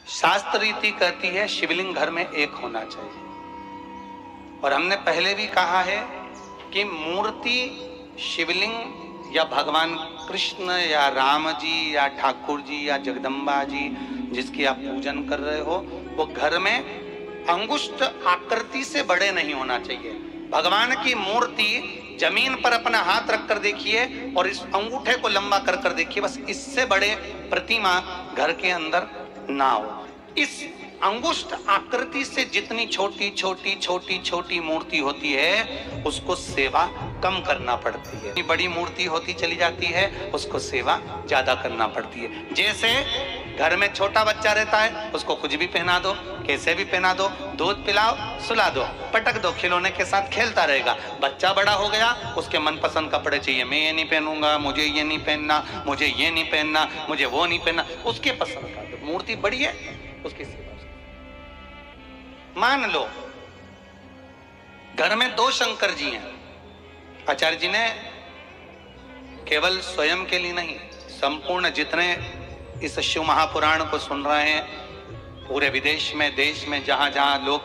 शास्त्र रीति कहती है शिवलिंग घर में एक होना चाहिए। और हमने पहले भी कहा है कि मूर्ति शिवलिंग या भगवान कृष्ण या राम जी या ठाकुर जी या जगदम्बा जी जिसकी आप पूजन कर रहे हो, वो घर में अंगुष्ठ आकृति से बड़े नहीं होना चाहिए। भगवान की मूर्ति जमीन पर अपना हाथ रखकर देखिए और इस अंगूठे को लंबा कर कर देखिए, बस इससे बड़े प्रतिमा घर के अंदर ना हो। इस अंगुष्ठ आकृति से जितनी छोटी छोटी छोटी छोटी मूर्ति होती है उसको सेवा कम करना पड़ती है। बड़ी मूर्ति होती चली जाती है उसको सेवा ज्यादा करना पड़ती है। जैसे घर में छोटा बच्चा रहता है उसको कुछ भी पहना दो, कैसे भी पहना दो, दूध पिलाओ, सुला दो, पटक दो, खिलौने के साथ खेलता रहेगा। बच्चा बड़ा हो गया, उसके मनपसंद कपड़े चाहिए, मैं ये नहीं पहनूंगा, मुझे ये नहीं पहनना, मुझे ये नहीं पहनना, मुझे वो नहीं पहनना, उसके पसंद का। तो मूर्ति बड़ी है उसकी सेवा। मान लो घर में दो शंकर जी हैं, आचार्य जी ने केवल स्वयं के लिए नहीं, संपूर्ण जितने इस शिव महापुराण को सुन रहे हैं पूरे विदेश में, देश में, जहां जहां लोग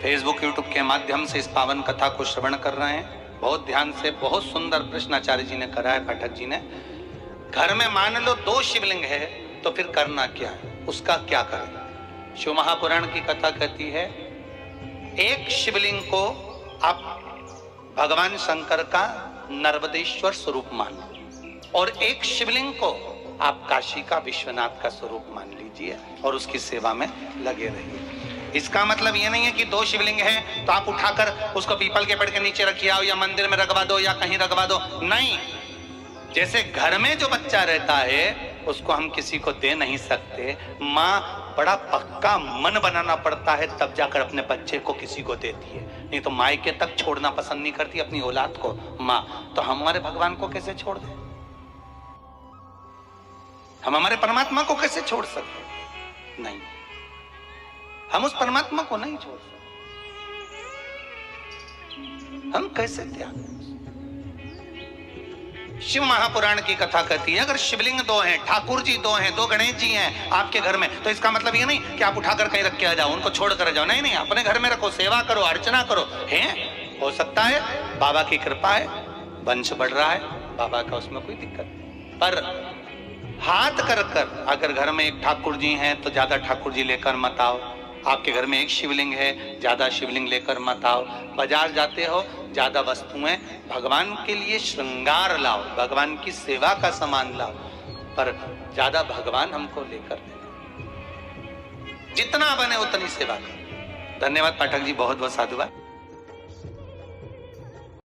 फेसबुक यूट्यूब के माध्यम से इस पावन कथा को श्रवण कर रहे हैं, बहुत ध्यान से, बहुत सुंदर प्रश्न आचार्य जी ने करा है, पाठक जी ने। घर में मान लो दो शिवलिंग है तो फिर करना क्या है, उसका क्या करें? शिव महापुराण की कथा कहती है एक शिवलिंग को आप भगवान शंकर का नर्मदेश्वर स्वरूप मान लो और एक शिवलिंग को आप काशी का विश्वनाथ का स्वरूप मान लीजिए और उसकी सेवा में लगे रहिए। इसका मतलब ये नहीं है कि दो शिवलिंग है तो आप उठाकर उसको पीपल के पेड़ के नीचे रखिए आओ या मंदिर में रखवा दो या कहीं रखवा दो, नहीं। जैसे घर में जो बच्चा रहता है उसको हम किसी को दे नहीं सकते, माँ बड़ा पक्का मन बनाना पड़ता है तब जाकर अपने बच्चे को किसी को देती है, नहीं तो मायके तक छोड़ना पसंद नहीं करती अपनी औलाद को माँ। तो हम हमारे भगवान को कैसे छोड़ दें? हम हमारे परमात्मा को कैसे छोड़ सकते? नहीं, हम उस परमात्मा को नहीं छोड़ सकते। हम कैसे त्याग? शिव महापुराण की कथा कहती है अगर शिवलिंग दो हैं, ठाकुर जी दो हैं, दो गणेश जी हैं आपके घर में, तो इसका मतलब ये नहीं कि आप उठाकर कहीं रख के आ जाओ, उनको छोड़ कर जाओ, नहीं नहीं, अपने घर में रखो, सेवा करो, अर्चना करो। है हो सकता है बाबा की कृपा है, वंश बढ़ रहा है, बाबा का उसमें कोई दिक्कत नहीं, पर हाथ कर कर अगर घर में एक ठाकुर जी हैं तो ज्यादा ठाकुर जी लेकर मत आओ, आपके घर में एक शिवलिंग है ज्यादा शिवलिंग लेकर मत आओ, बाजार जाते हो ज्यादा वस्तुएं भगवान के लिए श्रृंगार लाओ, भगवान की सेवा का सामान लाओ, पर ज्यादा भगवान हमको लेकर देना, जितना बने उतनी सेवा करो। धन्यवाद पाठक जी, बहुत बहुत साधुवाद।